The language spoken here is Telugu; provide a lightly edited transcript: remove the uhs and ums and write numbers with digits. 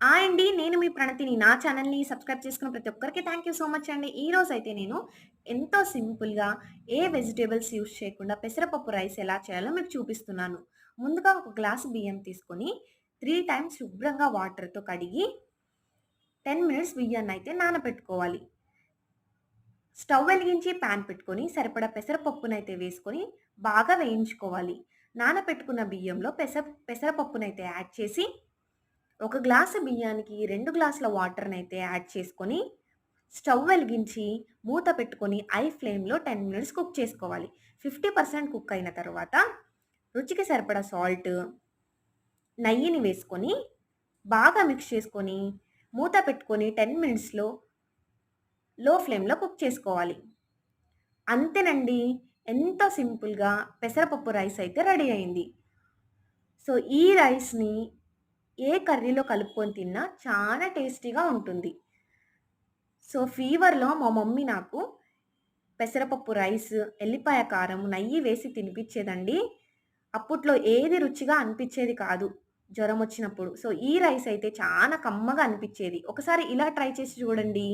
అండి. నేను మీ ప్రణతిని. నా ఛానెల్‌ని సబ్స్క్రైబ్ చేసుకున్న ప్రతి ఒక్కరికి థాంక్ యూ సో మచ్ అండి. ఈరోజైతే నేను ఎంతో సింపుల్‌గా ఏ వెజిటబుల్స్ యూజ్ చేయకుండా పెసరపప్పు రైస్ ఎలా చేయాలో మీకు చూపిస్తున్నాను. ముందుగా ఒక గ్లాసు బియ్యం తీసుకొని 3 టైమ్స్ శుభ్రంగా వాటర్‌తో కడిగి 10 మినిట్స్ బియ్యాన్నయితే నానబెట్టుకోవాలి. స్టవ్ వెలిగించి పాన్ పెట్టుకొని సరిపడా పెసరపప్పునైతే వేసుకొని బాగా వేయించుకోవాలి. నానబెట్టుకున్న బియ్యంలో పెసరపప్పునైతే యాడ్ చేసి ఒక గ్లాసు బియ్యానికి 2 గ్లాసుల వాటర్‌నైతే యాడ్ చేసుకొని, స్టవ్ వెలిగించి, మూత పెట్టుకొని ఫ్లేమ్‌లో 10 మినిట్స్ కుక్ చేసుకోవాలి. 50% కుక్ అయిన తర్వాత రుచికి సరిపడా సాల్ట్, నెయ్యిని వేసుకొని, బాగా మిక్స్ చేసుకొని, మూత పెట్టుకొని 10 మినిట్స్‌లో లో ఫ్లేమ్‌లో కుక్ చేసుకోవాలి. అంతేనండి. ఎంతో సింపుల్‌గా పెసరపప్పు రైస్ అయితే రెడీ అయింది. సో, ఈ రైస్‌ని ఏ కర్రీలో కలుపుకొని తిన్నా చాలా టేస్టీగా ఉంటుంది. సో, ఫీవర్‌లో మా మమ్మీ నాకు పెసరపప్పు రైస్, ఎల్లిపాయ కారం, నెయ్యి వేసి తినిపిచ్చేదండి. అప్పట్లో ఏది రుచిగా అనిపిచ్చేది కాదు జ్వరమొచ్చినప్పుడు. సో, ఈ రైస్ అయితే చాలా కమ్మగా అనిపిచ్చేది. ఒకసారి ఇలా ట్రై చేసి చూడండి.